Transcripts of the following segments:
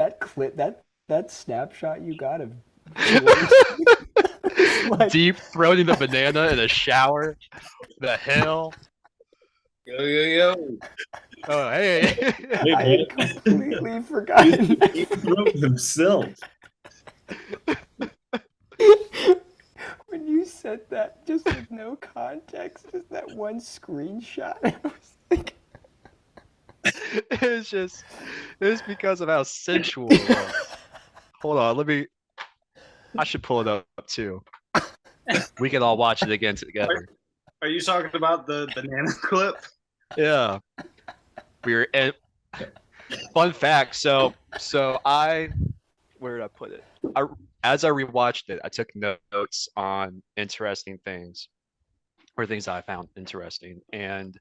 that clip, that snapshot you got of George, like Deep throating the banana in a shower. The hell? Yo, yo, yo. Oh, hey. Hey, I had completely forgotten. he wrote himself. When you said that, just with no context, just that one screenshot, I was like, It was because of how sensual it was. Hold on, I should pull it up too. We can all watch it again together. Are you talking about the banana clip? Yeah. Fun fact, so where did I put it? As I rewatched it, I took notes on interesting things or things I found interesting, and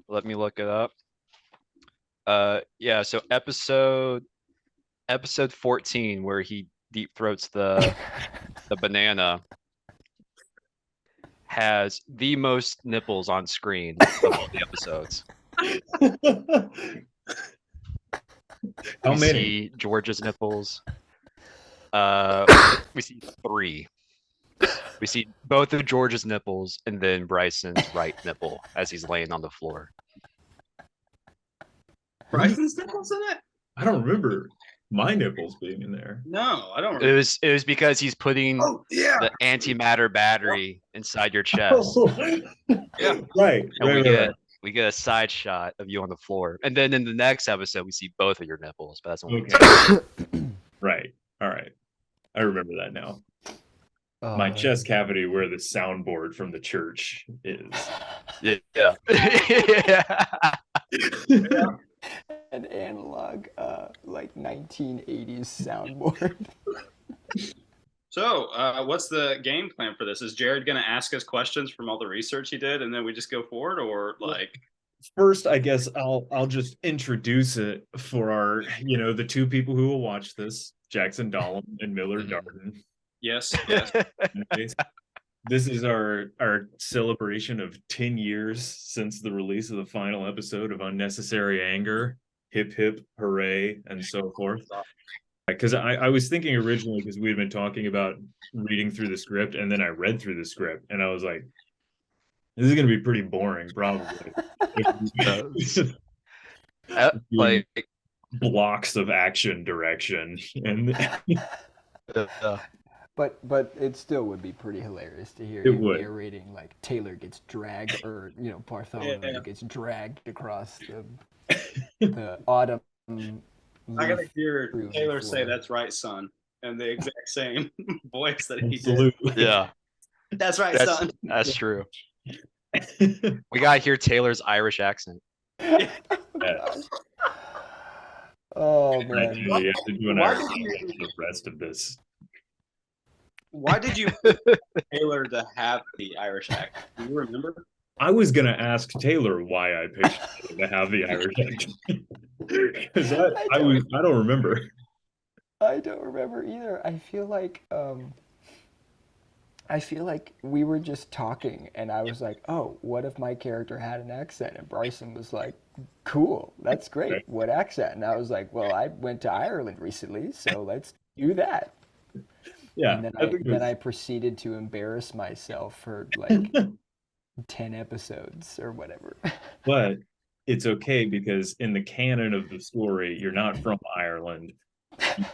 let me look it up. Yeah, so episode 14 where he deep throats the banana has the most nipples on screen of all the episodes. How We many? see George's nipples. We see 3. We see both of George's nipples and then Bryson's right nipple as he's laying on the floor. Bryson's nipples in it? I don't remember my nipples being in there. No, I don't It remember. was because he's putting Oh, yeah. the antimatter battery inside your chest. Yeah. Right. And we get a side shot of you on the floor. And then in the next episode we see both of your nipples, but that's when Okay. Right. All right. I remember that now. My chest cavity where the soundboard from the church is. Yeah. Yeah. an analog, like 1980s soundboard. So, what's the game plan for this? Is Jared going to ask us questions from all the research he did, and then we just go forward, or like? First, I guess I'll just introduce it for our, the two people who will watch this, Jackson Dahlem and Miller Darden. Yes. This is our celebration of 10 years since the release of the final episode of Unnecessary Anger. Hip hip hooray and so forth. Because I was thinking originally, because we had been talking about reading through the script, and then I read through the script and I was like, this is going to be pretty boring, probably. Like blocks of action direction and But it still would be pretty hilarious to hear It you would. narrating like Taylor gets dragged, or Bartholomew gets dragged across the autumn. I gotta hear through the Taylor say, floor. "That's right, son," and the exact same voice that he did. absolutely. yeah, That's right, that's son. that's true. We gotta hear Taylor's Irish accent. Yes. Oh Right, man. you have to do an Why Irish did you- accent for the rest of this. Why did you pick Taylor to have the Irish accent? Do you remember? I was gonna ask Taylor why I picked him to have the Irish accent. Because I don't remember. I don't remember either. I feel like we were just talking and I was like, oh, what if my character had an accent? And Bryson was like, cool, that's great. Right. What accent? And I was like, well, I went to Ireland recently, so let's do that. Yeah. And then I think it was- I proceeded to embarrass myself for like 10 episodes or whatever. but it's okay because in the canon of the story, you're not from Ireland.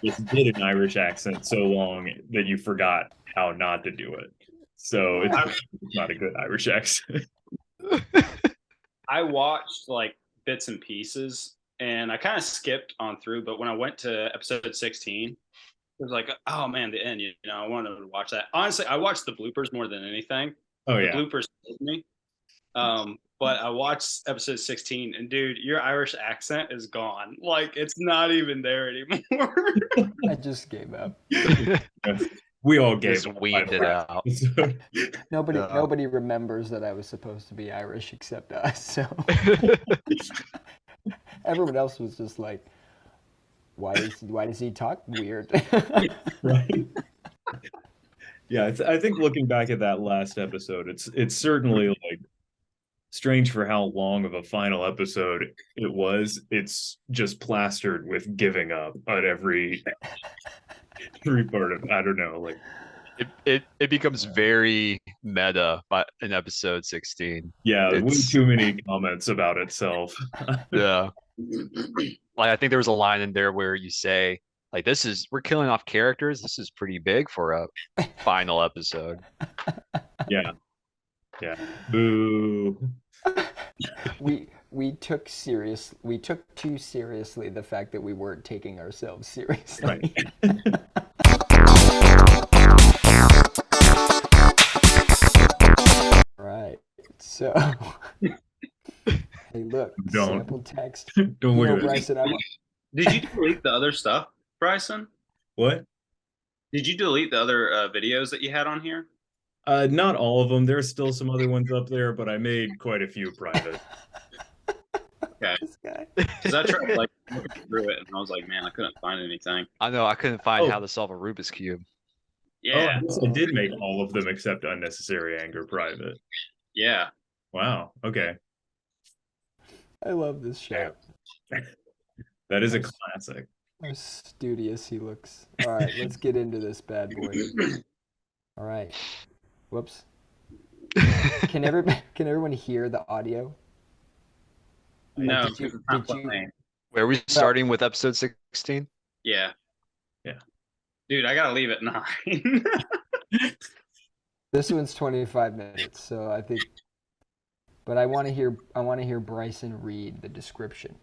You just did an Irish accent so long that you forgot how not to do it. So it's not a good Irish accent. I watched like bits and pieces, and I kind of skipped on through. But when I went to episode 16, it was like, oh man, the end. I wanted to watch that. Honestly, I watched the bloopers more than anything. Oh The yeah. bloopers killed me. But I watched episode 16, and dude, your Irish accent is gone. Like it's not even there anymore. I just gave up. We all gave Just up by weaned the it last out. episode. Nobody remembers that I was supposed to be Irish except us. So everyone else was just like, why does he talk weird? Right. Yeah, I think looking back at that last episode, it's certainly like strange for how long of a final episode it was. It's just plastered with giving up at every part of, I don't know, like, It becomes very meta by in episode 16. yeah, way It's too many comments about itself. yeah. Like I think there was a line in there where you say, like, we're killing off characters. This is pretty big for a final episode. Yeah. Yeah. Boo. We took too seriously the fact that we weren't taking ourselves seriously. Right. Right. So, hey, look, Don't. sample text. Don't look You know, at this. Bryson, Did you delete the other stuff, Bryson? What? Did you delete the other videos that you had on here? Not all of them. There's still some other ones up there, but I made quite a few private. this guy. Because I tried like looking through it and I was like, man, I couldn't find anything. I know I couldn't find Oh. how to solve a Rubik's Cube. Yeah, Oh, yes, I did make all of them except unnecessary anger private. yeah. Wow. Okay. I love this show. That is a classic. How studious he looks. All right, let's get into this bad boy. All right. Whoops. Can everyone hear the audio? No, did you- because it's not did you- playing. Where are we starting with episode 16? Yeah. Yeah. Dude, I gotta leave at 9. This one's 25 minutes, so I think. But I want to hear Bryson read the description.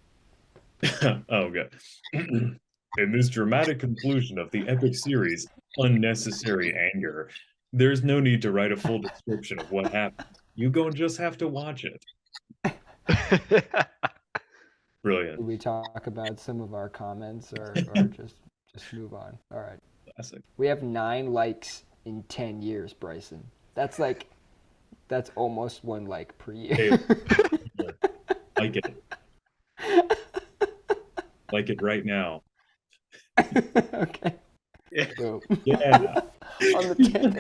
Oh god. In this dramatic conclusion of the epic series, Unnecessary Anger, there's no need to write a full description of what happened. You just have to watch it. Brilliant. Did we talk about some of our comments or just move on? All right. Classic. We have 9 likes in 10 years, Bryson. That's almost 1 like per year. Hey. Like it. Like it right now. Okay. Yeah. So, Yeah. on the 10th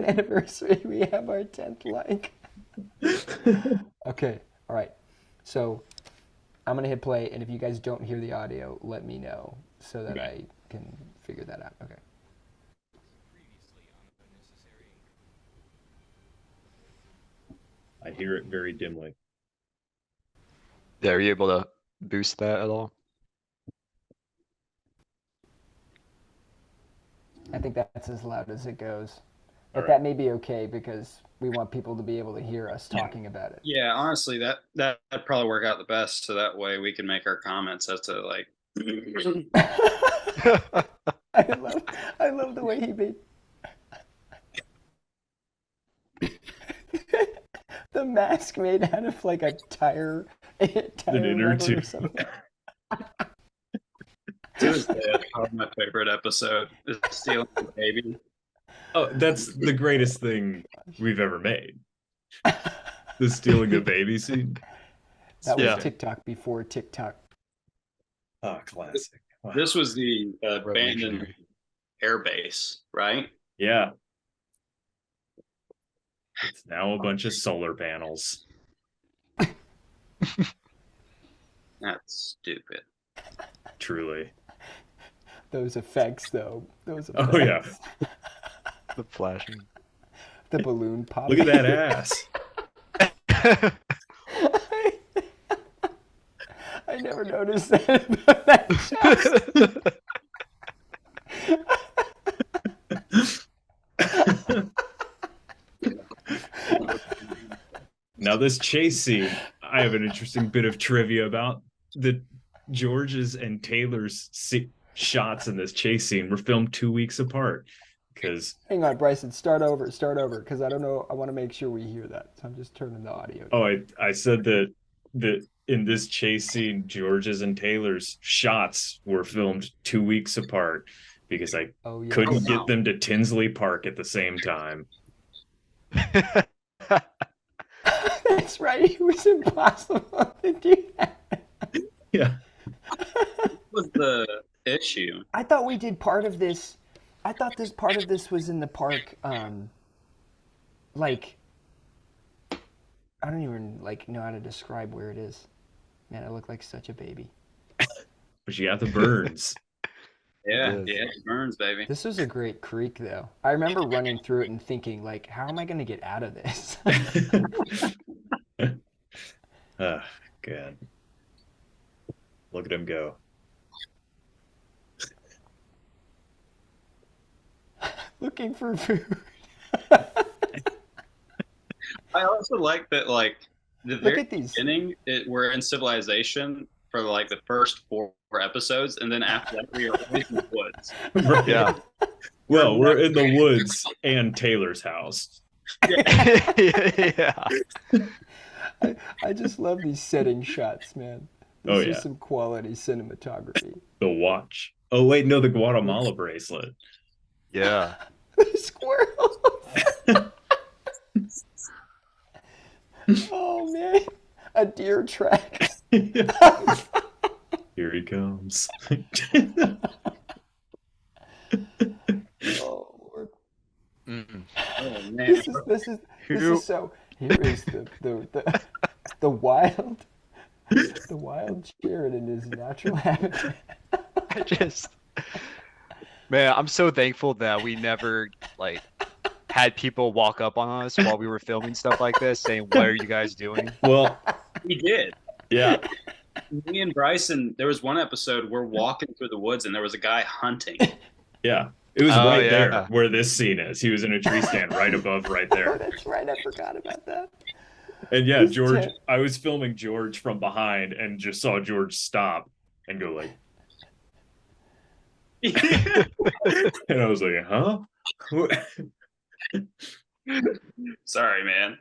anniversary, we have our 10th like. Okay. All right. So I'm going to hit play, and if you guys don't hear the audio, let me know so that I can figure that out. Okay. I hear it very dimly. Yeah, are you able to boost that at all? I think that's as loud as it goes. But All right. that may be okay because we want people to be able to hear us talking about it. Yeah, honestly, that'd probably work out the best. So that way we can make our comments as to like. I love the way he made the mask made out of like a tire inner rubber or tube. something. To this day, that's probably my favorite episode is Stealing the Baby. Oh, that's the greatest thing we've ever made. The stealing the baby scene. That was Yeah. TikTok before TikTok. Oh, classic. Wow. This was the abandoned Revolutionary. air base, right? Yeah. It's now a bunch of solar panels. That's stupid. Truly. Those effects, though. Those effects. Oh, yeah. The flashing. The balloon pop. Look at that ass. I never noticed that about that Now, this chase scene, I have an interesting bit of trivia about. The George's and Taylor's shots in this chase scene were filmed 2 weeks apart because Hang on, Bryson. Start over, because I don't know. I want to make sure we hear that. So I'm just turning the audio down. I said that in this chase scene, George's and Taylor's shots were filmed 2 weeks apart because I Oh, yeah. couldn't Oh, wow. get them to Tinsley Park at the same time. That's right. It was impossible to do that. Yeah. What was the issue? I thought we did part of this. I thought this part of this was in the park. Like I don't even like know how to describe where it is. Man, I look like such a baby. But you got the burns. Yeah, is. yeah, it burns, baby. This was a great creek, though. I remember running through it and thinking, like, how am I going to get out of this? Oh, God. Look at him go. Looking for food. I also like that, like the Look very at these. beginning, we're in civilization for like the first 4 episodes, and then after that, we are always in the woods. Right. Yeah. Well, we're in the woods and Taylor's house. Yeah. I just love these setting shots, man. Oh, This is yeah. some quality cinematography. The watch. Oh, wait, no, the Guatemala bracelet. Yeah. Squirrels. Oh man, a deer track. Here he comes. Oh Lord, Mm. Oh man, this is so. Here is the wild Jared in his natural habitat. I just, man, I'm so thankful that we never like had people walk up on us while we were filming stuff like this, saying, "What are you guys doing?" Well, we did. yeah. Me and Bryson, there was one episode we're walking through the woods, and there was a guy hunting. Yeah. It was Oh, right yeah. there where this scene is. He was in a tree stand right above, right Oh, there. that's right. I forgot about that. And yeah, He's George, dead. I was filming George from behind and just saw George stop and go like, and I was like, huh? Sorry, man.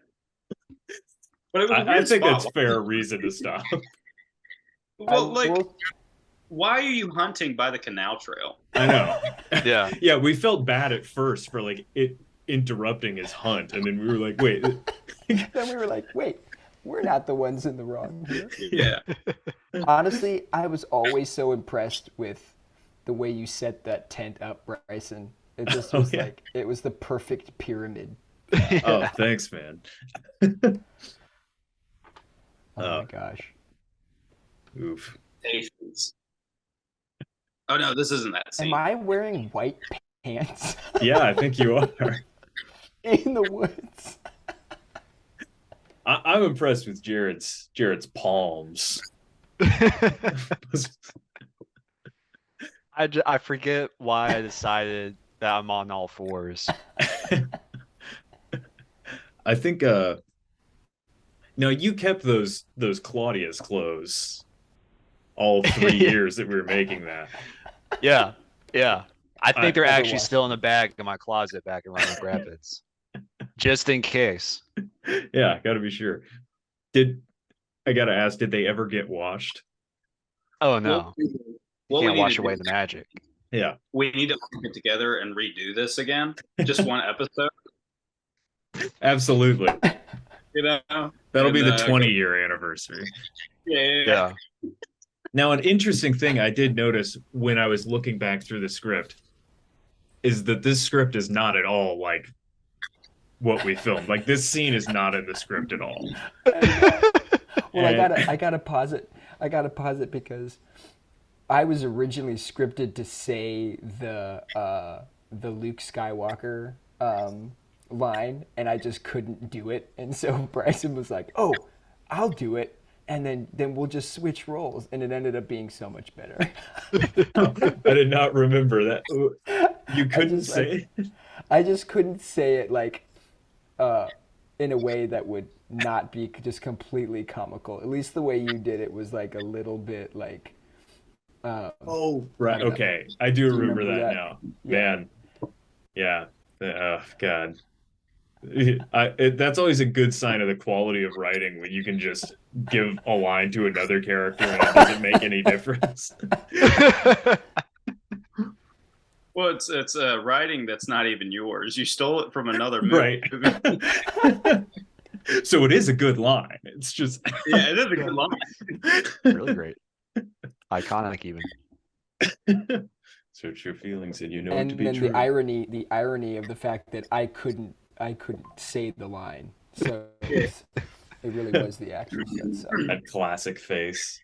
But it was a I weird think spot. that's fair reason to stop. Well, like, Well, why are you hunting by the canal trail? I know. Yeah. Yeah, we felt bad at first for like it interrupting his hunt, and then we were like, wait, then we were like, wait, we're not the ones in the wrong here. Yeah. Honestly, I was always so impressed with the way you set that tent up, Bryson. It just Oh, was yeah. like it was the perfect pyramid. oh, thanks, man. Oh Oh. my gosh. Oof. Patience. Oh no, this isn't that scene. Am I wearing white pants Yeah, I think you are. in the woods? I'm impressed with Jared's palms. I forget why I decided that I'm on all fours. I think no, you kept those Claudia's clothes all 3 Yeah. years that we were making that. Yeah. Yeah. I think they're actually Overwatch. still in the bag in my closet back in Roanoke Rapids. Just in case. Yeah, gotta be sure. I gotta ask, did they ever get washed? Oh no. What we Can't need wash to away do- the magic. Yeah. We need to get together and redo this again. Just one episode. Absolutely. You know? That'll be And, the 20-year anniversary. Yeah. Yeah. Now, an interesting thing I did notice when I was looking back through the script is that this script is not at all like what we filmed. Like this scene is not in the script at all. Well, And- I gotta pause it. I gotta pause it because I was originally scripted to say the Luke Skywalker line, and I just couldn't do it. And so Bryson was like, "Oh, I'll do it, and then we'll just switch roles." And it ended up being so much better. I did not remember that. You couldn't just, say. I just couldn't say it like in a way that would not be just completely comical. At least the way you did it was like a little bit like. Oh, right. I don't know. Okay, I do remember remember that that? now. Yeah. Man, yeah. Oh God. That's always a good sign of the quality of writing when you can just give a line to another character and it doesn't make any difference. Well, it's writing that's not even yours. You stole it from another movie. Right. So it is a good line. It's just Yeah, it is a good line. Really great. Iconic even. Search your feelings and you know it And to be then true. the irony of the fact that I couldn't say the line. So It really was the actors that sucked. That classic face.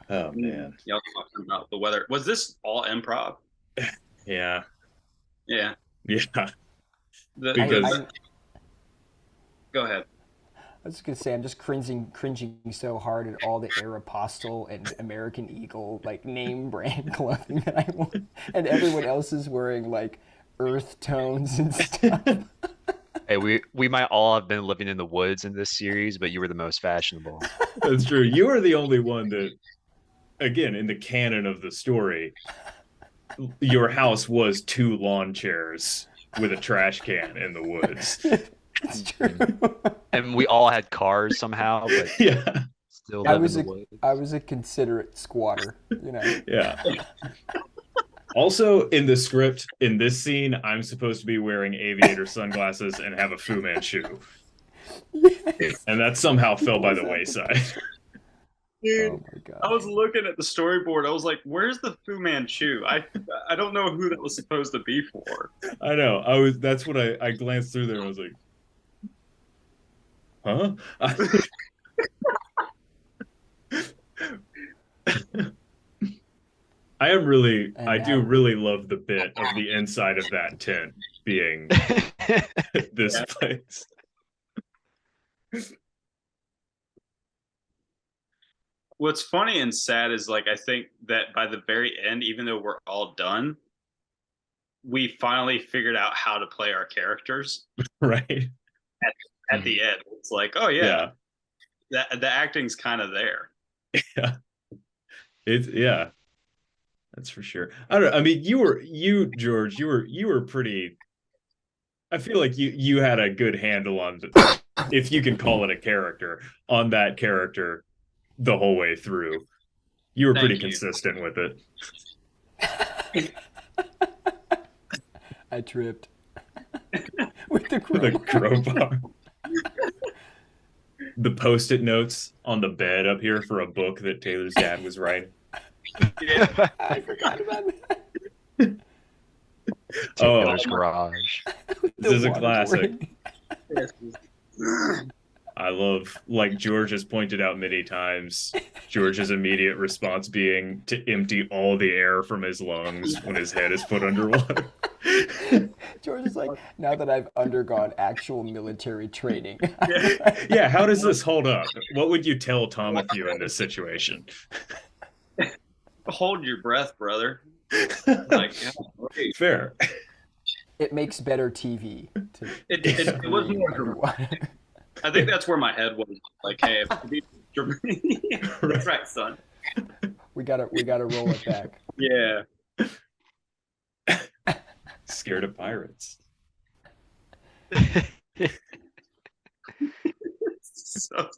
Oh man. Y'all talking about the weather. Was this all improv? Yeah. Yeah. Yeah. I Go ahead. was just gonna say I'm just cringing so hard at all the Aeropostale and American Eagle like name brand clothing that I want, and everyone else is wearing like earth tones and stuff. Hey, we might all have been living in the woods in this series, but you were the most fashionable. That's true. You are the only one that, again, in the canon of the story, your house was 2 lawn chairs with a trash can in the woods. It's true. And we all had cars somehow, but Yeah. still I live was in a the woods. I was a considerate squatter, you know. Yeah. Also, in the script, in this scene, I'm supposed to be wearing aviator sunglasses and have a Fu Manchu. And that somehow fell by the wayside. Dude, Oh my god. I was looking at the storyboard. I was like, "Where's the Fu Manchu?" I don't know who that was supposed to be for. I know. That's what I glanced through there and I was like, huh? I do really love the bit of the inside of that tent being this place. What's funny and sad is like I think that by the very end, even though we're all done, we finally figured out how to play our characters. Right. At the end, it's like, oh yeah, the acting's kind of there. Yeah. Yeah. That's for sure. I don't know. I mean, George, you were pretty. I feel like you had a good handle on, if you can call it a character, on that character the whole way through. You were pretty consistent with it. I tripped with the The crowbar. The post-it notes on the bed up here for a book that Taylor's dad was writing. Yeah. I forgot about that. Taylor's garage. This is a waterboarding. classic. I love, like George has pointed out many times, George's immediate response being to empty all the air from his lungs when his head is put underwater. George is like, now that I've undergone actual military training. Yeah, how does this hold up? What would you tell Tomatthew in this situation? Hold your breath, brother. Like, yeah, right. Fair. It makes better TV. It was more dramatic. I think that's where my head was. Like, hey, right, son. We gotta roll it back. Yeah. Scared of pirates. So...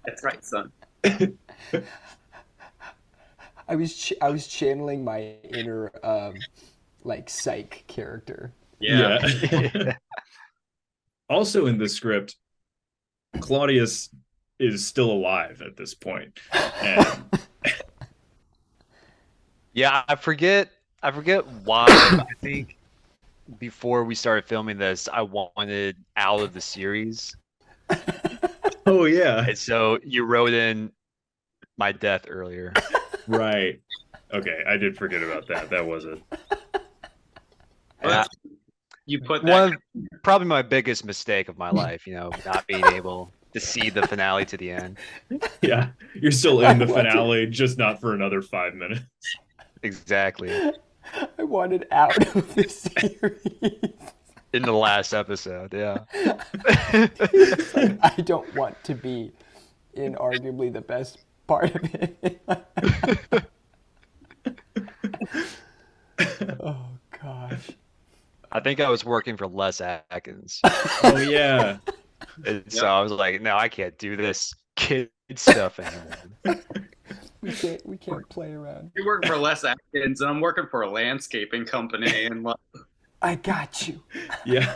That's right, son. I was channeling my inner like psych character. Yeah. Also in the script, Claudius is still alive at this point. And Yeah, I forget why. I think before we started filming this, I wanted out of the series. oh yeah. And so you wrote in my death earlier. Right. Okay, I did forget about that. That was it. Yeah. You put that. Probably my biggest mistake of my life, not being able to see the finale to the end. Yeah, you're still in the finale, just not for another 5 minutes. Exactly. I wanted out of the series. In the last episode, yeah. It's like, I don't want to be in arguably the best part of it. Oh gosh. I think I was working for Les Atkins. Oh yeah. And so I was like, no, I can't do this kid stuff anymore. We can't play around. You're working for Les Atkins, and I'm working for a landscaping company, and like, I got you. Yeah.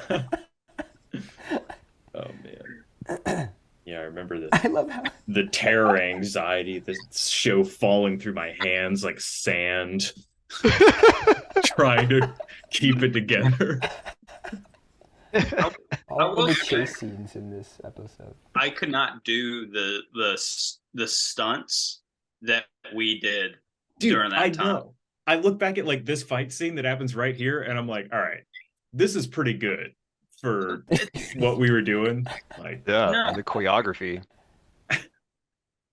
Oh man. Yeah, I remember I love how the terror anxiety, the show falling through my hands like sand, trying to keep it together. all will of the say- chase scenes in this episode. I could not do the stunts that we did Dude, during that I time. know. I look back at like this fight scene that happens right here, and I'm like, all right, this is pretty good for what we were doing. Like, Yeah, No. and the choreography.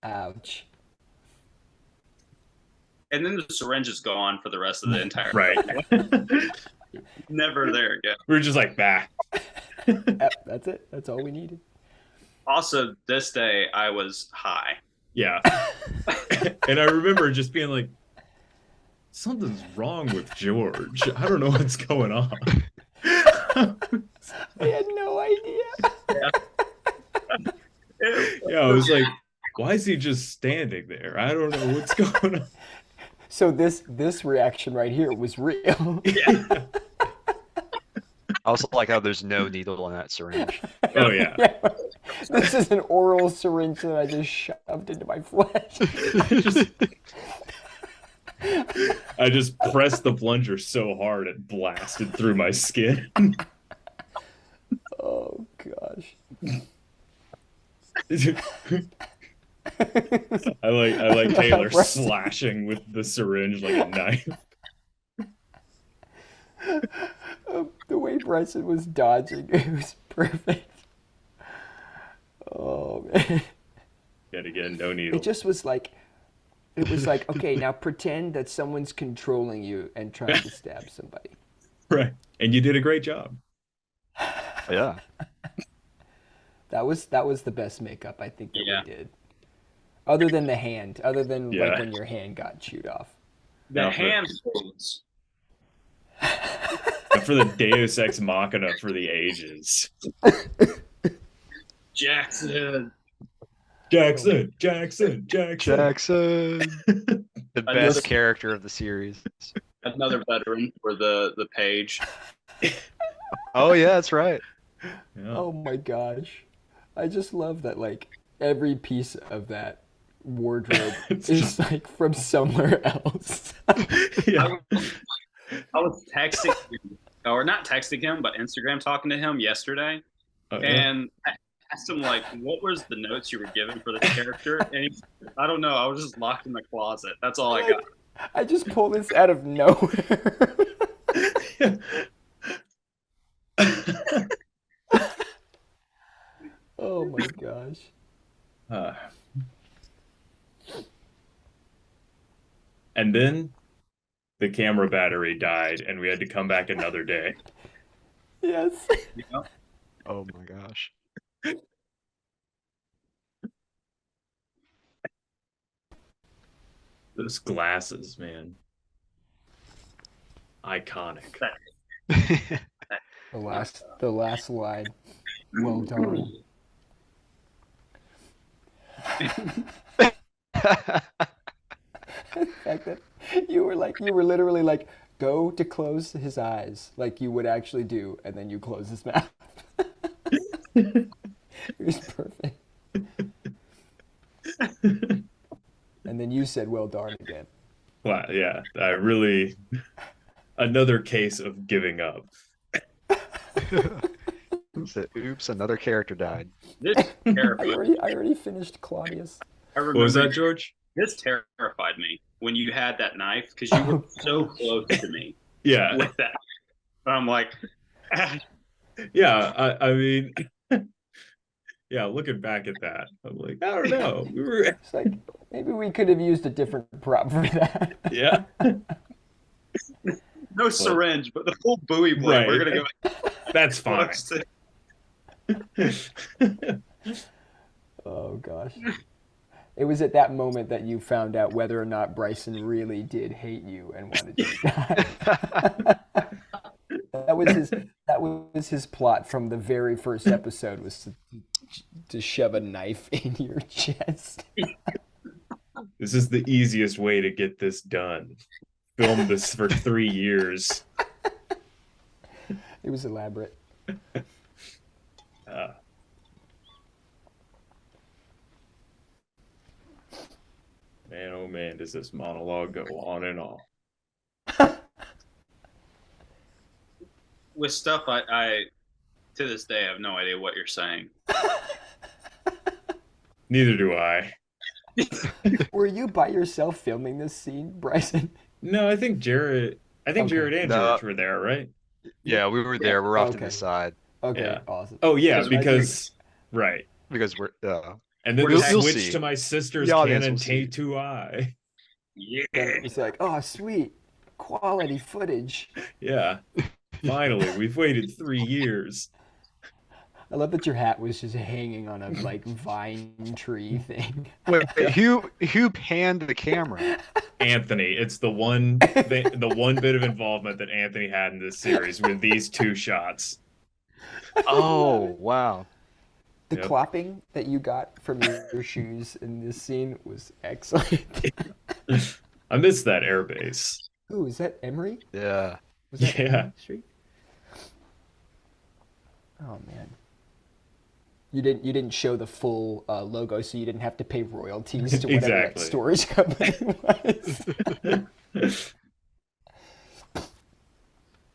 Ouch. And then the syringe is gone for the rest of the entire right. Never there again. We're just like, bah. Yep, that's it. That's all we needed. Also, this day I was high. Yeah. And I remember just being like, something's wrong with George. I don't know what's going on. I had no idea. Yeah, I was like, why is he just standing there? I don't know what's going on. So this reaction right here was real. Yeah. I also like how there's no needle in that syringe. Oh, yeah. Yeah. This is an oral syringe that I just shoved into my flesh. I just pressed the plunger so hard it blasted through my skin. Oh gosh. I like Taylor slashing with the syringe like a knife. The way Bryson was dodging, it was perfect. Oh man. Yet again, no needle. It just was like, it was like, okay, now pretend that someone's controlling you and trying to stab somebody. Right. And you did a great job. Yeah. That was the best makeup I think that Yeah. we did. Other than the hand, other than Yeah. like when your hand got chewed off. The No, hand holds. But for the Deus Ex Machina for the ages. Jackson. Jackson, Jackson, Jackson. Jackson. The I best just- character of the series. Another veteran for the page. Oh yeah, that's right. Yeah. Oh my gosh. I just love that like every piece of that wardrobe It's is just- like from somewhere else. Yeah. I was texting him, or not texting him, but Instagram talking to him yesterday, Oh, yeah. and I asked him like, "What was the notes you were given for this character?" And he, I don't know. I was just locked in the closet. That's all I got. I just pulled this out of nowhere. Oh my gosh. Uh, and then the camera battery died, and we had to come back another day. Yes. You know? Oh my gosh. Those glasses, man. Iconic. The last line. Well done. The fact that you were literally like, go to close his eyes, like you would actually do, and then you close his mouth. It was perfect. And then you said, well darn again. Wow, yeah, I really another case of giving up. Oops, another character died. This I terrified. already finished Claudius. I What was that, remember George? this terrified me when you had that knife because you were so close to me Yeah, with that. And I'm like, yeah. I mean, yeah. Looking back at that, I'm like, I don't know. We were, It's like, maybe we could have used a different prop for that. yeah. no syringe, but the full Bowie blade. Right. We're gonna go That's fine. close to. Oh gosh. It was at that moment that you found out whether or not Bryson really did hate you and wanted you to die. That was his plot from the very first episode, was to shove a knife in your chest. This is the easiest way to get this done. Film this for 3 years. It was elaborate. Man, oh man, does this monologue go on and on? With stuff I to this day have no idea what you're saying. Neither do I. Were you by yourself filming this scene, Bryson? No, I think Jared Okay. Jared and No. George were there, right? Yeah, we were there. We're off to Okay. the side Okay, Yeah. awesome. Oh yeah, Because we because right. because we're And then You'll they switched see. to my sister's The audience Canon will see. T2i. Yeah. Then it was like, oh, sweet, quality footage. Yeah. Finally, we've waited 3 years. I love that your hat was just hanging on a like vine tree thing. wait, who panned the camera? Anthony, it's the one bit of involvement that Anthony had in this series with these 2 shots. Oh wow. The Yep. clapping that you got from your shoes in this scene was excellent. I miss that airbase. Ooh, is that Emery? Yeah. Was that Yeah. Emery Street? Oh man. You didn't show the full logo, so you didn't have to pay royalties to whatever that Exactly. storage company was.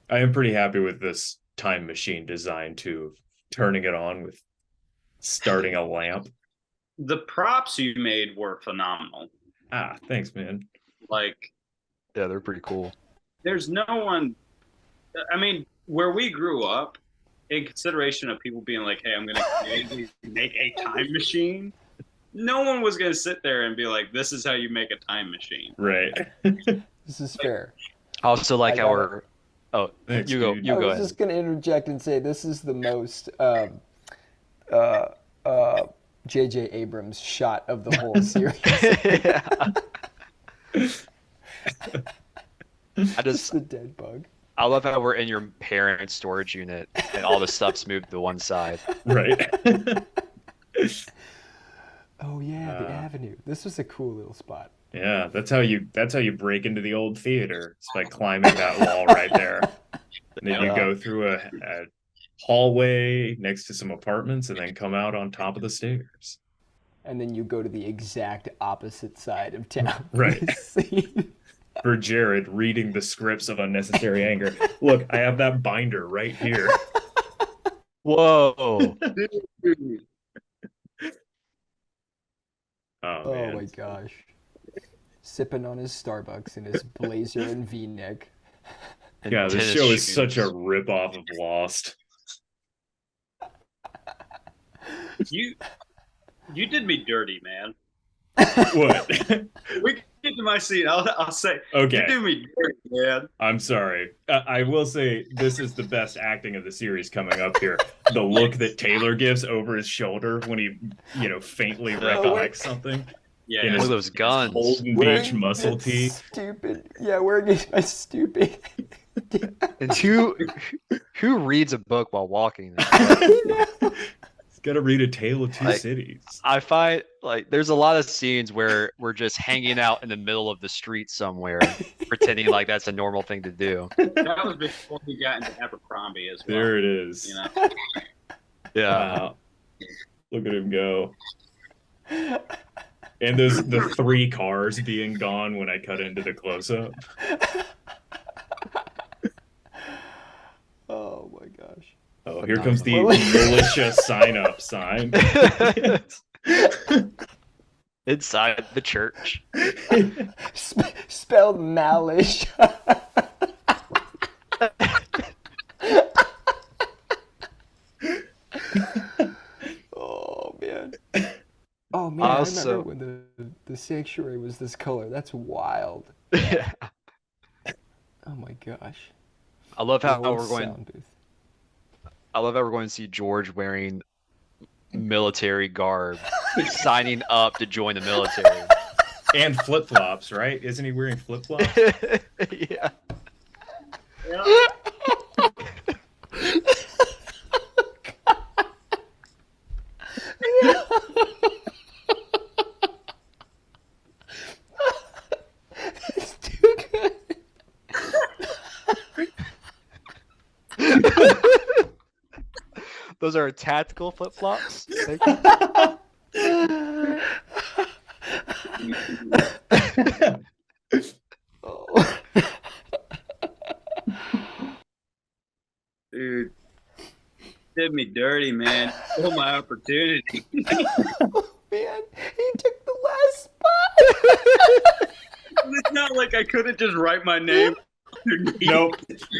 I am pretty happy with this time machine design too, turning it on with starting a lamp. The props you made were phenomenal. Ah, thanks, man. Like, Yeah, they're pretty cool. there's no one. I mean, where we grew up, in consideration of people being like, "Hey, I'm going to creatively make a time machine," no one was going to sit there and be like, "This is how you make a time machine." Right. This is fair. Also, like I got our. Oh, Thanks, you go. dude. You I go was ahead. just gonna interject and say this is the most J.J. Abrams shot of the whole series. I just The dead bug. I love how we're in your parents' storage unit and all the stuff's moved to one side. Right. Oh yeah, the Avenue. This was a cool little spot. Yeah, that's how you break into the old theater. It's by climbing that wall right there. And then you Yeah. go through a hallway next to some apartments and then come out on top of the stairs. And then you go to the exact opposite side of town. for Right. this scene. For Jared reading the scripts of Unnecessary Anger. Look, I have that binder right here. Whoa! Oh, Oh man. my gosh. Sipping on his Starbucks in his blazer and V-neck. And Yeah, this tennis show is shoes. such a ripoff of Lost. You did me dirty, man. What? We can get to my scene. I'll say Okay. you did me dirty, man. I'm sorry. I will say this is the best acting of the series coming up here. The look that Taylor gives over his shoulder when he, faintly recollects something. Yeah, In Look at those guns. Holden Wearing Beach muscle that tee. Stupid. Yeah, wearing my stupid. And who reads a book while walking? I know. He's got to read A Tale of Two Like- Cities. I find like there's a lot of scenes where we're just hanging out in the middle of the street somewhere, pretending like that's a normal thing to do. that was before we got into Abercrombie as well. There it is. You know, Yeah. Wow. Look at him go. And the 3 cars being gone when I cut into the close-up. Oh my gosh. Oh, here comes the Well- militia sign-up sign. Inside the church. Spelled malish. Oh man. Oh man, I Also- remember when the sanctuary was this color. That's wild. Oh my gosh. I love how The old we're going. sound booth. I love how we're going to see George wearing military garb, signing up to join the military. And flip-flops, right? Isn't he wearing flip-flops? Yeah. It's too good. Those are tactical flip flops. Oh. Dude, did me dirty, man. Stole my opportunity. Man, he took the last spot. It's not like I couldn't just write my name underneath. Nope.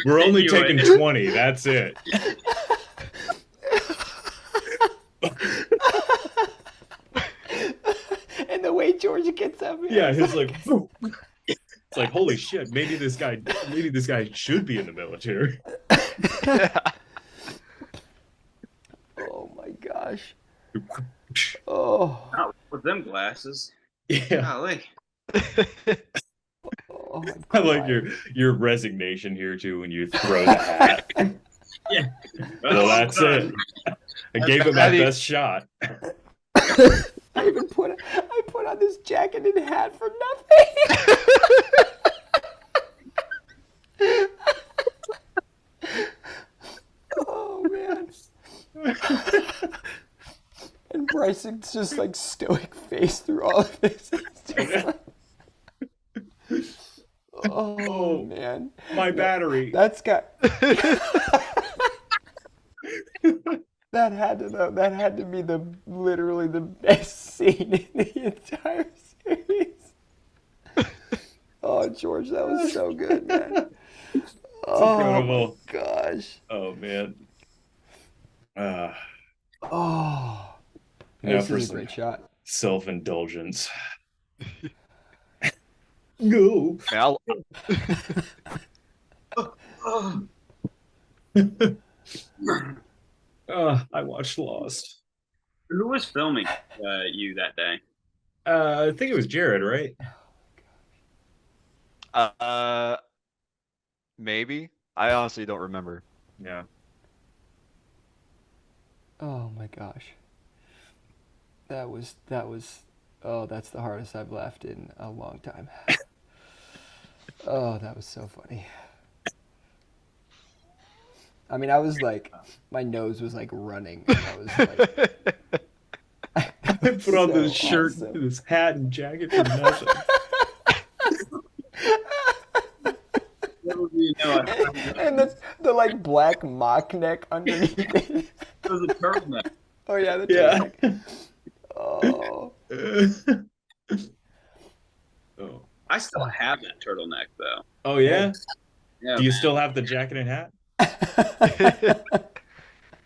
We're only Continue taking it. 20. That's it. And the way George gets up here. Yeah, he's like, it's like, holy shit, maybe this guy should be in the military. Oh my gosh. Oh. Not with them glasses. Yeah. Golly. Oh, I'm I like crying. your resignation here too when you throw the hat. Yeah. Well, that's it. I gave it my best shot. I put on this jacket and hat for nothing. Oh man. And Bryson's just like stoic face through all of this. It's just like, oh man. My battery. That's got that had to be literally the best scene in the entire series. Oh George, that was so good, man. Oh incredible. my gosh. Oh man. Oh. Now This for is a some great shot. self-indulgence. Go. Man, I watched Lost. Who was filming you that day? I think it was Jared, right? maybe. I honestly don't remember. Yeah. Oh my gosh. That was oh, that's the hardest I've laughed in a long time. Oh, that was so funny. I mean, I was like, my nose was like running. And I was like, I put on so this shirt, awesome. this hat and jacket for nothing. You know, And the like black mock neck underneath it. it was a turtleneck. Oh yeah, the Yeah. turtleneck. Oh. Oh. I still have that turtleneck though. Oh yeah? Yeah. Do you man. still have the jacket and hat?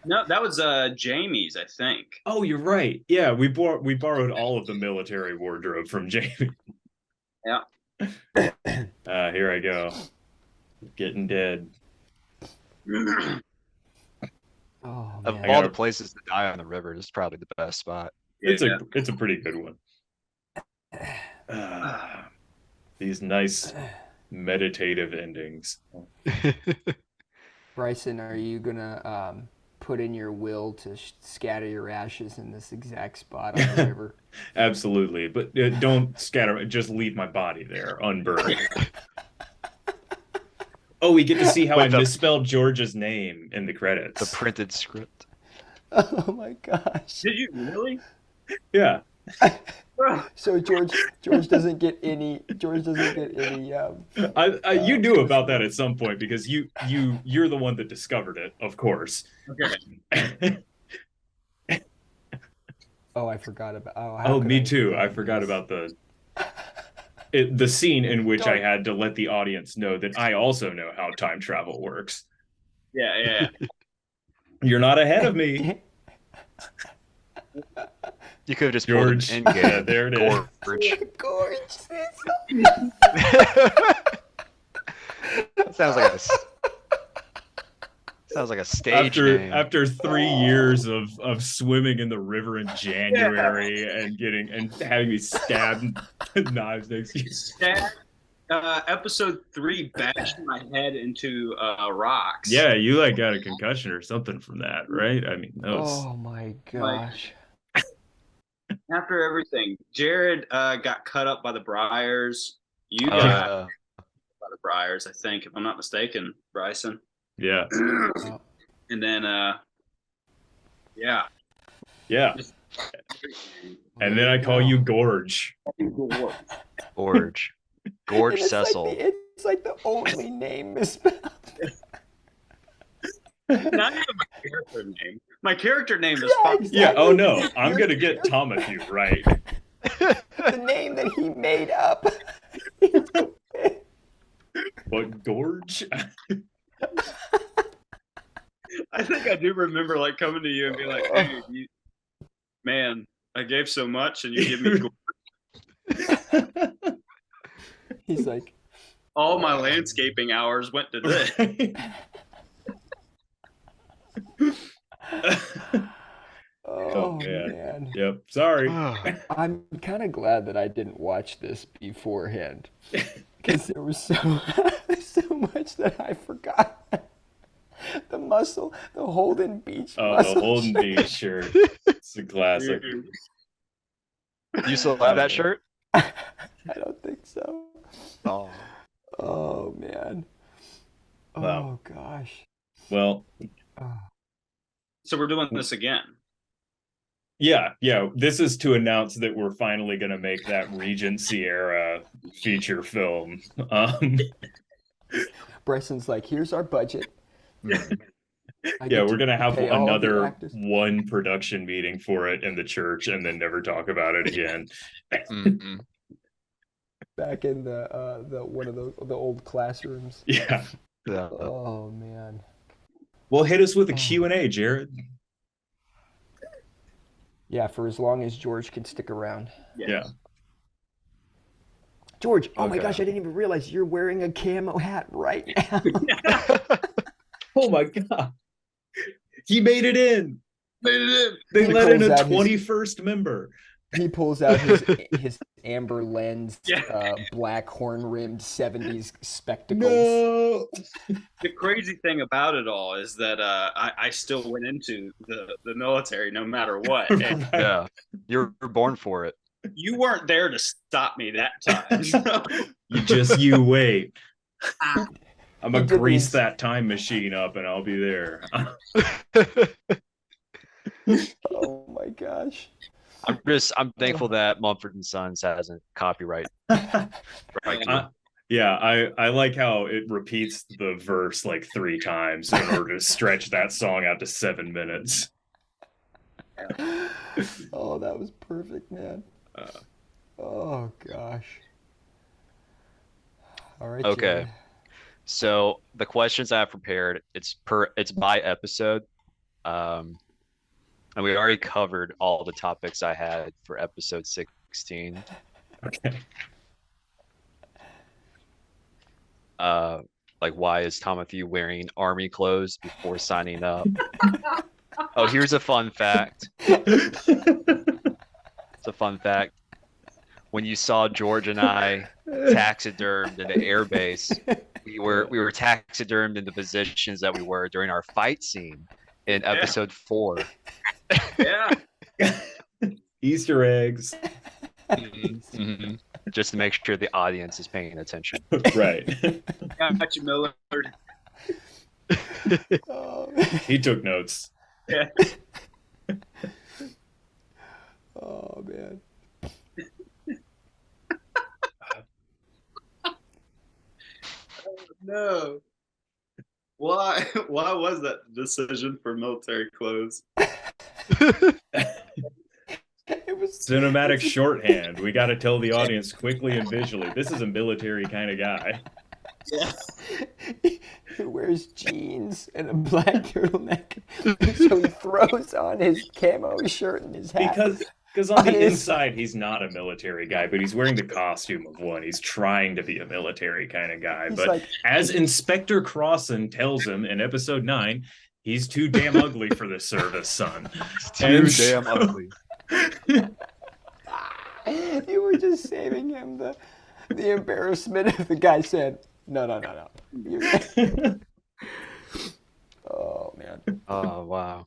No, that was Jamie's, I think. Oh, you're right. Yeah, we borrowed all of the military wardrobe from Jamie. Yeah. Here I go. Getting dead. Oh Of man. all the places to die on the river, this is probably the best spot. It's Yeah. a pretty good one. These nice meditative endings. Bryson, are you gonna put in your will to scatter your ashes in this exact spot on the river? Absolutely, but don't scatter. Just leave my body there unburned. Oh, we get to see how I With the- misspelled George's name in the credits. The printed script. Oh my gosh. Did you really? Yeah. So George doesn't get any. You knew about that at some point because you're the one that discovered it, of course. Okay. Oh, I forgot about. Oh, Oh, me too. I forgot about the scene in which I had to let the audience know that I also know how time travel works. Yeah. You're not ahead of me, You could have just George. pulled an end game. There it is. Gorge. Gorge. That sounds like a stage name. After 3 years of swimming in the river in January and having me stabbed with knives next to you. Stab, episode 3 bashed my head into rocks. Yeah, you like got a concussion or something from that, right? I mean, that was Oh my gosh. After everything, Jared got cut up by the briars. You got Uh, by the briars, I think, if I'm not mistaken, Bryson. yeah. And then, yeah. Yeah. And then I call you Gorge. Gorge. Gorge And it's Cecil. It's like the only name misspelled. Not even my character name. My character name is Yeah, fucking. exactly. Yeah, oh no, I'm gonna get Tomathu right. The name that he made up. But Gorge? I think I do remember like coming to you and be like, "Hey, man, I gave so much, and you give me He's like, all my landscaping hours went to this." oh man. man. Yep, sorry. I'm kind of glad that I didn't watch this beforehand, because there was so much that I forgot. The Holden Beach Oh, muscle. the Holden Beach shirt. It's a classic. You still have that shirt? I don't think so. Oh. Oh man. Oh Wow. gosh. Well, Oh. So we're doing this again. yeah. This is to announce that we're finally going to make that Regency era feature film. Bryson's like, here's our budget. Yeah, we're going to have pay all the another actors. one production meeting for it in the church and then never talk about it again. Mm-mm. Back in the one of the old classrooms. Yeah. Yeah. Oh man. Well, hit us with a Q&A, Jared. Yeah, for as long as George can stick around. Yeah. George, oh my Okay. gosh, I didn't even realize you're wearing a camo hat right now. Oh my God. He made it in. Made it in. They He let in pulls a out his- 21st member. He pulls out his amber lens, Yeah. black horn-rimmed 70s spectacles. No. The crazy thing about it all is that I still went into the military no matter what. And Yeah. You're born for it. you weren't there to stop me that time. So, You wait. I'm gonna He did grease these- that time machine up and I'll be there. Oh my gosh. I'm thankful that Mumford and Sons hasn't copyright. Right. Yeah, I like how it repeats the verse like 3 times in order to stretch that song out to 7 minutes. Oh, that was perfect, man. Oh gosh. All right. Okay. Jared. So the questions I have prepared, it's by episode. And we already covered all the topics I had for episode 16. Okay. Like, why is Tomathu wearing army clothes before signing up? Oh, here's a fun fact. It's a fun fact. When you saw George and I taxidermed in the airbase, we were taxidermed in the positions that we were during our fight scene in episode 4. yeah. Easter eggs. Mhm. Just to make sure the audience is paying attention. Right. Got you, Millard. Oh, He took notes. Yeah. oh man. No. Why was that decision for military clothes? It was Cinematic shorthand. We got to tell the audience quickly and visually. This is a military kind of guy. Yeah. He wears jeans and a black turtleneck, so he throws on his camo shirt and his hat. Because on the On his- inside, he's not a military guy, but he's wearing the costume of one. He's trying to be a military kind of guy. He's But like, as Inspector Crossan tells him in episode 9, he's too damn ugly for the service, son. It's too And- damn ugly. you were just saving him the embarrassment if the guy said, no. You- Oh man. Oh, wow.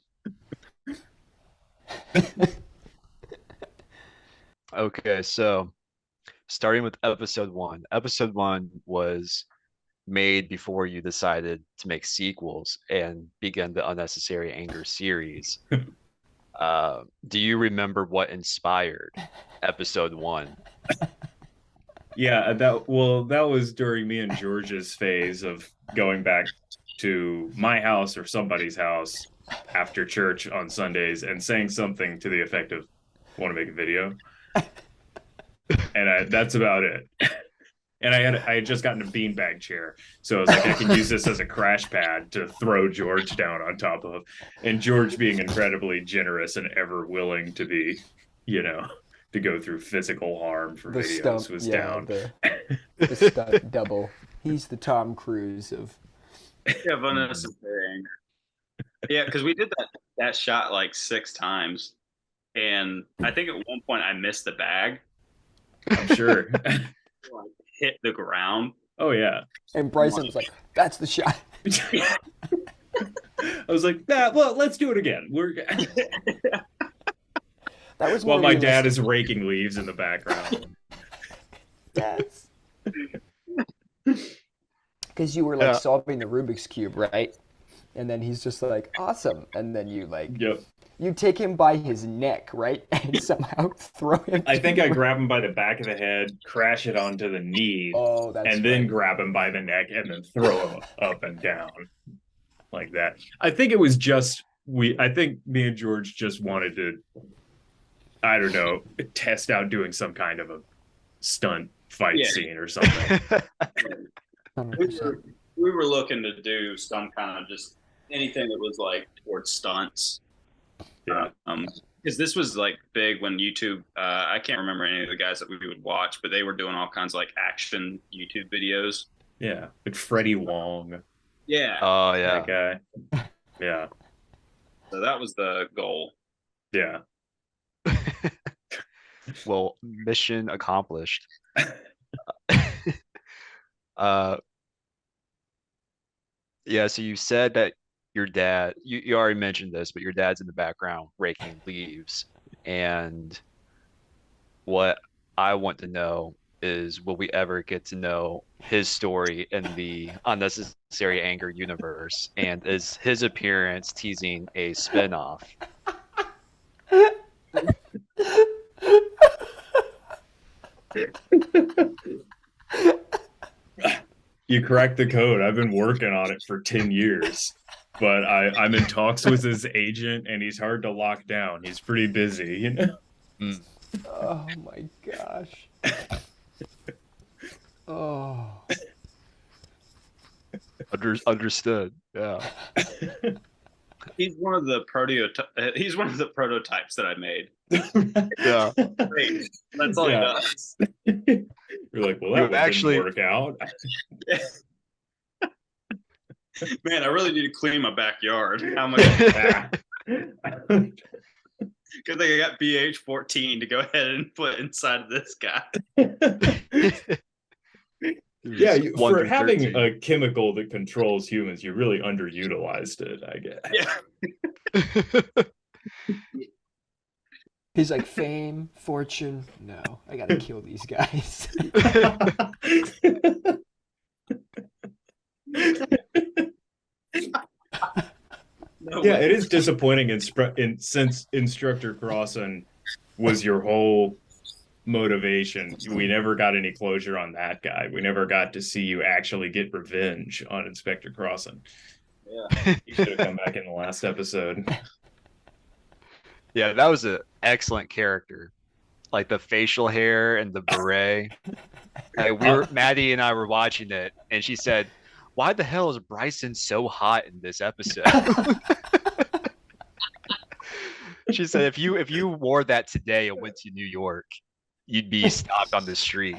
Okay, so starting with episode 1. Episode 1 was made before you decided to make sequels and begin the Unnecessary Anger series. Do you remember what inspired episode 1? Yeah, that was during me and George's phase of going back to my house or somebody's house after church on Sundays and saying something to the effect of, "Want to make a video?" And that's about it. And I had just gotten a beanbag chair, so I was like, I can use this as a crash pad to throw George down on top of. And George, being incredibly generous and ever willing to be, to go through physical harm for The videos, stunt, was yeah, down. the stunt double. He's the Tom Cruise of. Yeah, unnecessary anger. Yeah, because we did that shot like 6 times, and I think at one point I missed the bag, I'm sure. like, hit the ground. Oh yeah. And Bryson was like, "That's the shot." I was like, well, let's do it again. That was While more my dad realistic. is raking leaves in the background. Yes. Because you were like Yeah. solving the Rubik's Cube, right? And then he's just like, "Awesome," and then you Yep. you take him by his neck, right, and somehow throw him. I think I grab him by the back of the head, crash it onto the knee, Oh, that's and then right. grab him by the neck and then throw him up and down like that. I think it was just I think me and George just wanted to, I don't know, test out doing some kind of a stunt fight Yeah. scene or something. 100%. We were looking to do some kind of just anything that was like towards stunts. Yeah. Because this was like big when YouTube. I can't remember any of the guys that we would watch, but they were doing all kinds of like action YouTube videos. Yeah. Like Freddie Wong, Yeah, Oh yeah. that guy. Yeah. so that was the goal. Yeah. Well, mission accomplished. Yeah, so you said that your dad, you already mentioned this, but your dad's in the background raking leaves. And what I want to know is, will we ever get to know his story in the Unnecessary Anger universe? And is his appearance teasing a spinoff? You cracked the code. I've been working on it for 10 years, but I'm in talks with his agent and he's hard to lock down. He's pretty busy, Oh my gosh. Oh. Understood. Yeah. He's one of the prototypes that I made. Yeah. Great. That's all Yeah. he does. You're like, well, You that one actually- didn't work out. Man, I really need to clean my backyard. How much? Good thing I got BH14 to go ahead and put inside of this guy. Yeah, One for through having 13. a chemical that controls humans, you really underutilized it, I guess. Yeah. He's like, fame, fortune. No, I gotta kill these guys. No Yeah, way. it is disappointing since Instructor Crossan was your whole motivation. We never got any closure on that guy. We never got to see you actually get revenge on Inspector Crossan. Yeah. You should have come back in the last episode. Yeah, that was an excellent character. Like the facial hair and the beret. Like Maddie and I were watching it, and she said, "Why the hell is Bryson so hot in this episode?" She said, "If you wore that today and went to New York, you'd be stopped on the street."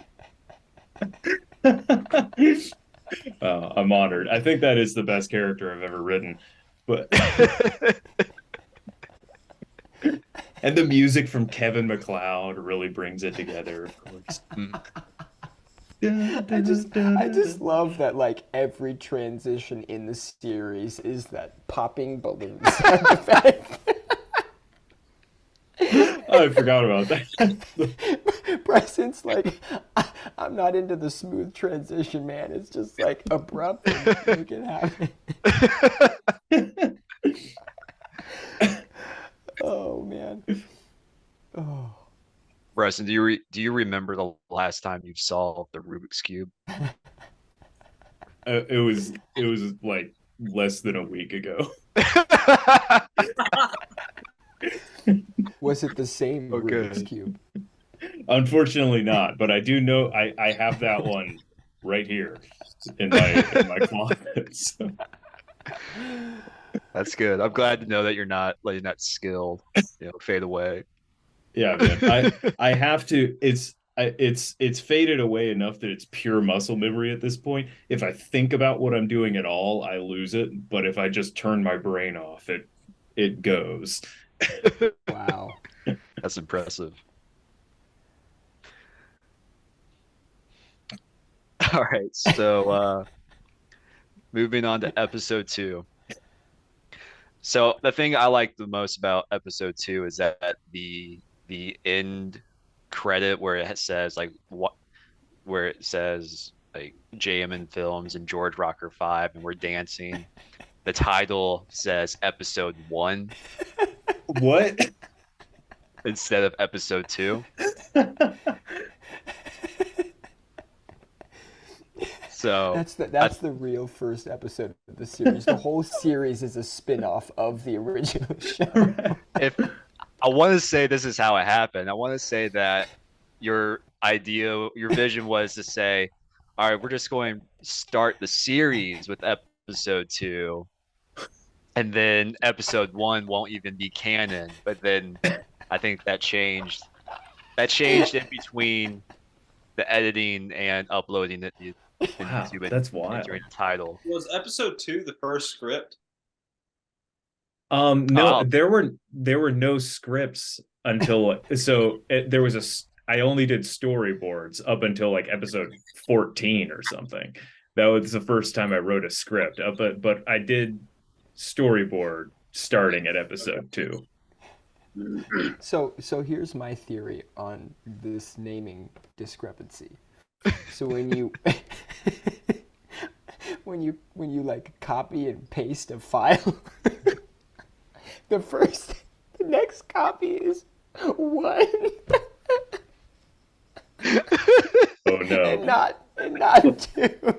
I'm honored. I think that is the best character I've ever written. But and the music from Kevin MacLeod really brings it together, of course. I just love that like every transition in the series is that popping balloon sound effect. I forgot about that. Bryson's like, I'm not into the smooth transition, man. It's just like abrupt and make it happen. Oh man. Preston, do you remember the last time you solved the Rubik's Cube? It was like less than a week ago. Was it the same Okay. Rubik's Cube? Unfortunately not, but I do know I have that one right here in my closet. So. That's good. I'm glad to know that you're not letting that skill, fade away. Yeah, man. I have to. It's faded away enough that it's pure muscle memory at this point. If I think about what I'm doing at all, I lose it. But if I just turn my brain off, it goes. Wow. That's impressive. All right, so moving on to episode 2. So the thing I like the most about episode 2 is that the end credit where it says like JMN Films and George Rocker 5 and we're dancing. The title says episode 1 What? instead of episode 2. So That's the real first episode of the series. The whole series is a spin-off of the original show. if I want to say this is how it happened, I want to say that your vision was to say, all right, we're just going to start the series with episode 2, and then episode 1 won't even be canon. But then I think that changed. That changed in between the editing and uploading it. Wow, that's wild. Entering the title. Was episode 2 the first script? No, there were no scripts until there was I only did storyboards up until like episode 14 or something. That was the first time I wrote a script. But I did storyboard starting at episode 2. So here's my theory on this naming discrepancy. So when you when you like copy and paste a file, the next copy is 1. Oh no. and not 2.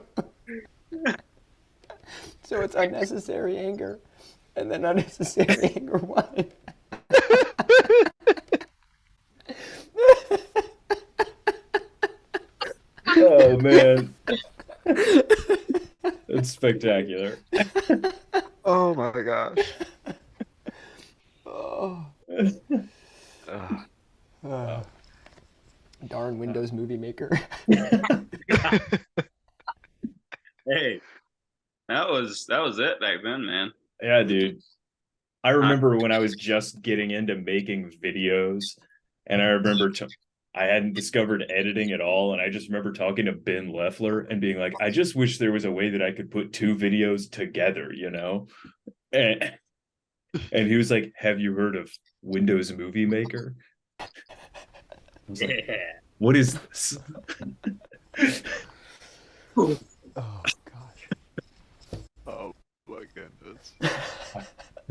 So it's unnecessary anger, and then unnecessary anger 1. Oh man. It's spectacular. Oh my gosh. Oh. Darn Windows Movie Maker. Hey, that was it back then, man. Yeah, dude. I remember when I was just getting into making videos, and I remember I hadn't discovered editing at all, and I just remember talking to Ben Leffler and being like, I just wish there was a way that I could put 2 videos together, And he was like, have you heard of Windows Movie Maker? I was like, what is this? Oh gosh. Oh my goodness.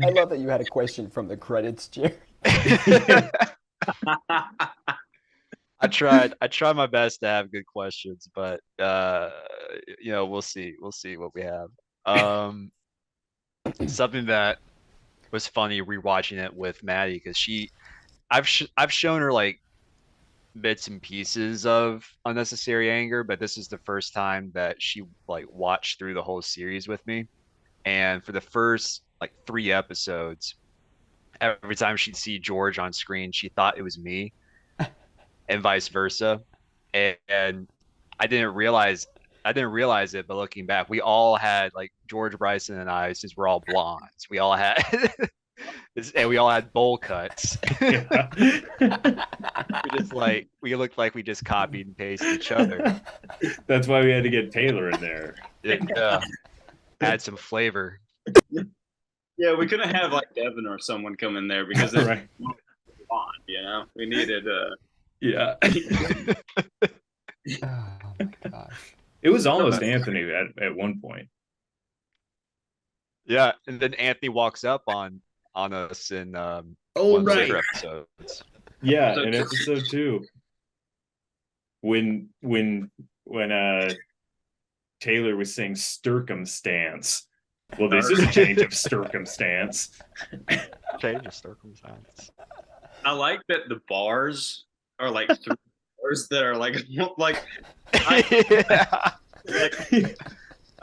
I love that you had a question from the credits, Jerry. I tried my best to have good questions, but we'll see what we have. Something that was funny rewatching it with Maddie, because I've shown her like bits and pieces of Unnecessary Anger, but this is the first time that she like watched through the whole series with me. And for the first like 3 episodes, every time she'd see George on screen, she thought it was me, and vice versa. And I didn't realize it, but looking back, we all had, like, George Bryson and I, since we're all blondes, we all had and we all had bowl cuts. We looked like we just copied and pasted each other. That's why we had to get Taylor in there. Add some flavor. Yeah, we couldn't have like Devin or someone come in there because it's Right. on, we needed Yeah. Oh my gosh. It was almost Anthony at one point. Yeah, and then Anthony walks up on us in one Oh, of the right. later episodes. Yeah, in episode 2. when Taylor was saying circumstance. Well, this is a change of circumstance. Change of circumstance. I like that the bars are like three bars that are like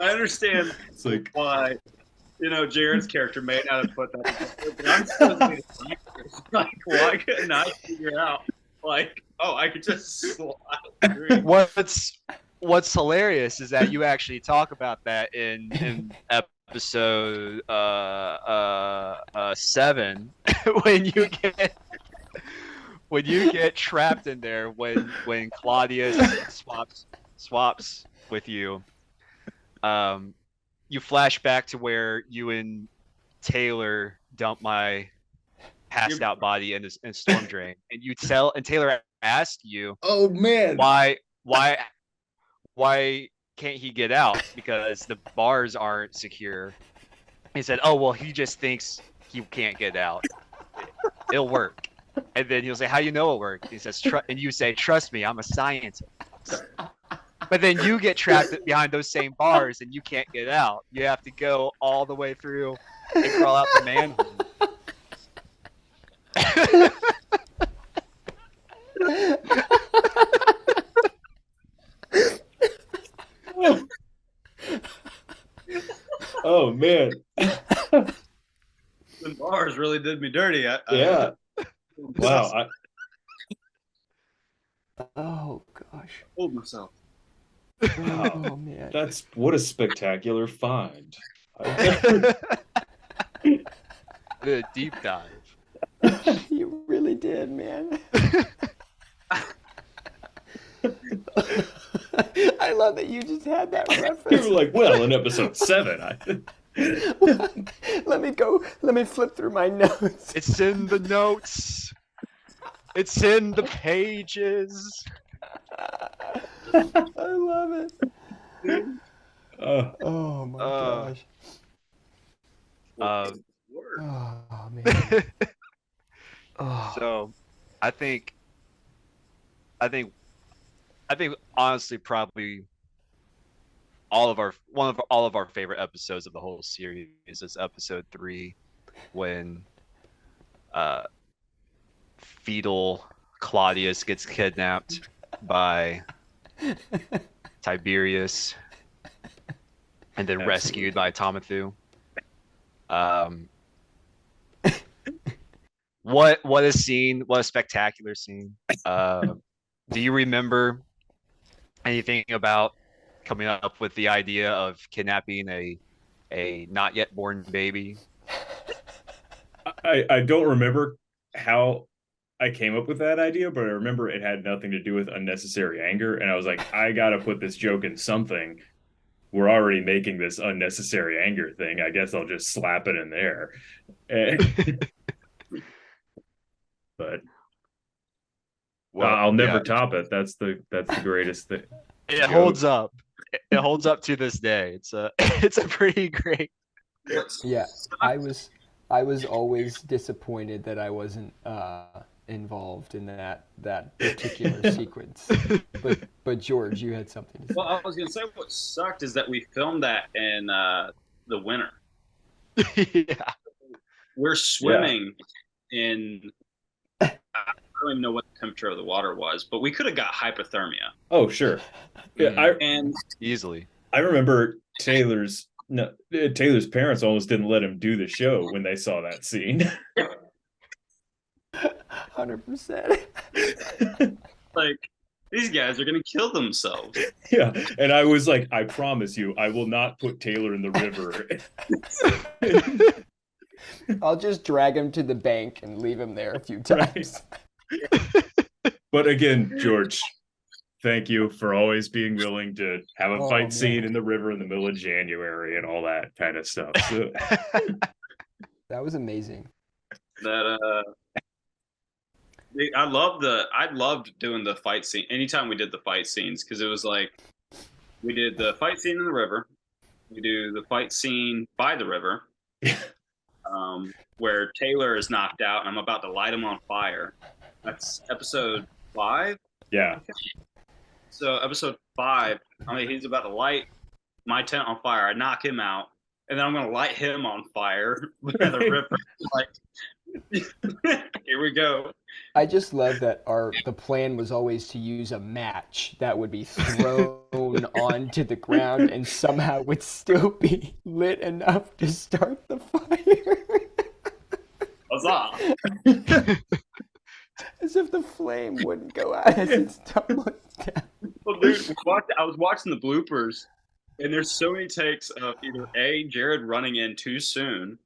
I understand It's like, why Jared's character may not have put that in, but I'm still like, why couldn't I figure out like, oh, I could just slide through. What's hilarious is that you actually talk about that in episode 7 when you get trapped in there when Claudius swaps with you. You flash back to where you and Taylor dump my passed out body in storm drain, and Taylor asked you, oh man, why can't he get out, because the bars aren't secure. He said, oh well, he just thinks he can't get out, it'll work. And then he'll say, how you know it'll work? He says, and you say, trust me, I'm a scientist. But then you get trapped behind those same bars and you can't get out. You have to go all the way through and crawl out the manhole. oh man, The bars really did me dirty. yeah. Wow, Oh gosh. Hold myself. Oh man. that's what a spectacular find. The deep dive. You really did, man. I love that you just had that You reference. were like, well, in episode 7, Let me flip through my notes. It's in the notes. It's in the pages. I love it. uh, Oh my Uh, gosh. Um, Oh man. Oh. so, I think honestly probably all of our favorite episodes of the whole series is episode 3, when fetal Claudius gets kidnapped by Tiberius and then rescued by Tomathu. What a scene! What a spectacular scene! Do you remember anything about coming up with the idea of kidnapping a not yet born baby? I don't remember how I came up with that idea, but I remember it had nothing to do with unnecessary anger, and I was like, I gotta put this joke in something. We're already making this unnecessary anger thing. I guess I'll just slap it in there. But I'll never top it. That's the greatest thing. It holds up. It holds up to this day. It's a pretty great. Yeah, I was always disappointed that I wasn't involved in that particular sequence. But George, you had something to say. Well, I was gonna say what sucked is that we filmed that in the winter. Yeah. We're swimming in. I don't even know what the temperature of the water was, but we could have got hypothermia. Oh, sure. Yeah, And Easily. I remember Taylor's parents almost didn't let him do the show when they saw that scene. 100%. like, these guys are gonna kill themselves. Yeah, and I was like, I promise you, I will not put Taylor in the river. I'll just drag him to the bank and leave him there a few times. But again, George, thank you for always being willing to have a Oh, fight man. scene in the river in the middle of January and all that kind of stuff. So, That was amazing. That I loved doing the fight scene. Anytime we did the fight scenes, because it was like we did the fight scene in the river, we do the fight scene by the river, where Taylor is knocked out and I'm about to light him on fire. That's episode 5. yeah. So episode 5, I mean, he's about to light my tent on fire. I knock him out, and then I'm gonna light him on fire. The Ripper, like, here we go. I just love that the plan was always to use a match that would be thrown onto the ground and somehow would still be lit enough to start the fire. Huzzah! As if the flame wouldn't go out as it's tumbling down. Well, dude, I was watching the bloopers, and there's so many takes of either Jared running in too soon,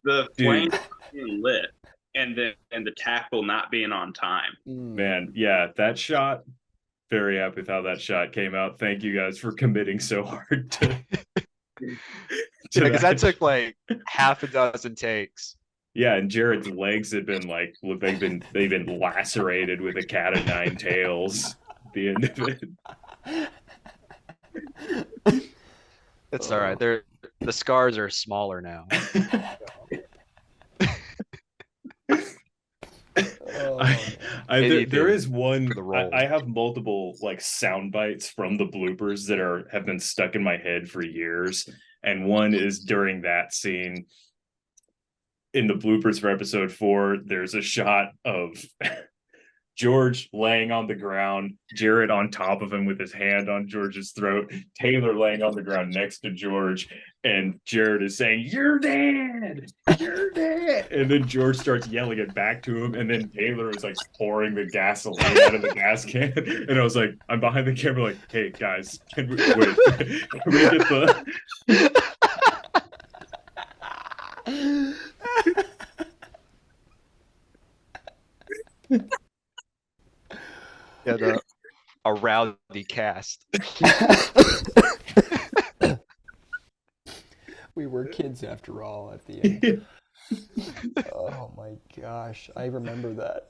the flame being lit, and the tackle not being on time. Man, yeah, that shot. Very happy with how that shot came out. Thank you guys for committing so hard to. Because that took like half a dozen takes. Yeah, and Jared's legs had been like they've been lacerated with a cat of nine tails. At the end of it. It's all right. The scars are smaller now. There is one. the role. I have multiple like sound bites from the bloopers that have been stuck in my head for years, and one is during that scene in the bloopers for episode 4. There's a shot of George laying on the ground, Jared on top of him with his hand on George's throat, Taylor laying on the ground next to George, and Jared is saying, "You're dead! You're dead!" And then George starts yelling it back to him, and then Taylor is like pouring the gasoline out of the gas can. And I was like, I'm behind the camera like, hey guys, can we get the Yeah, a rowdy cast. We were kids after all at the end. Oh my gosh, I remember that.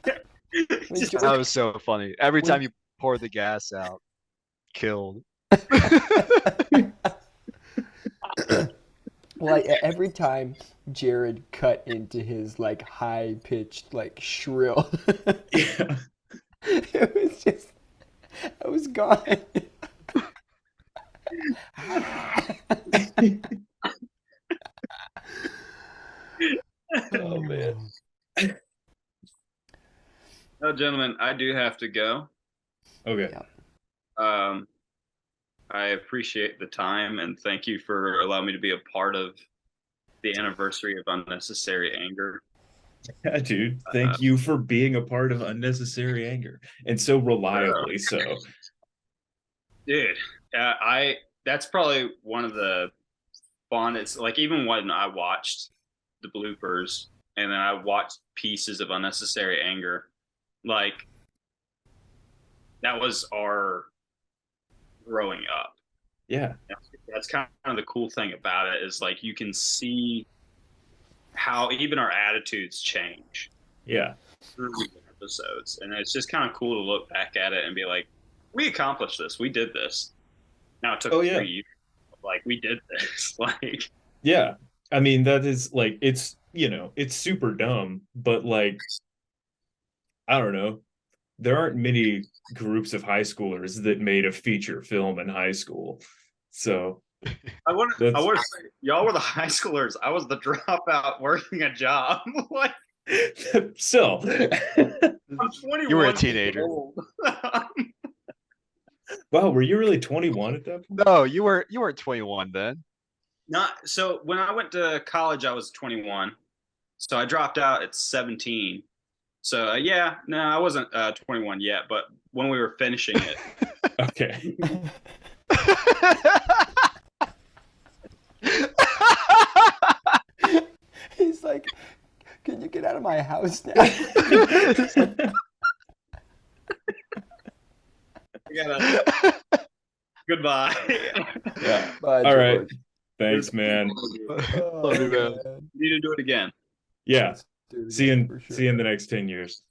That was so funny. Every time you pour the gas out, killed. Well, every time Jared cut into his like high pitched like shrill, yeah. it was just, I was gone. Oh man. Oh, gentlemen, I do have to go. Okay. Yeah. I appreciate the time, and thank you for allowing me to be a part of the anniversary of Unnecessary Anger. Yeah, dude. Thank you for being a part of Unnecessary Anger, and so reliably so. Dude, that's probably one of the funnest. Like, even when I watched the bloopers and then I watched pieces of Unnecessary Anger, like, that was our growing up. Yeah. That's kind of the cool thing about it, is like you can see how even our attitudes change Yeah. through the episodes, and it's just kind of cool to look back at it and be like, we accomplished this, we did this. Now it took 3 years, like, we did this. Like, yeah, I mean, that is like, it's, you know, it's super dumb, but like, I don't know, there aren't many groups of high schoolers that made a feature film in high school. So I want to say, y'all were the high schoolers. I was the dropout working a job. Like, so I'm 21. You were a teenager. Wow, were you really 21 at that point? No, you weren't 21 then. Not so. When I went to college, I was 21. So I dropped out at 17. So yeah, no, I wasn't 21 yet. But when we were finishing it, Okay. He's like, can you get out of my house now? goodbye. Yeah. Bye, All right. George. Thanks, man. Oh, Love you, man. Need to do it again. Yeah. Dude, See you for sure. in the next 10 years.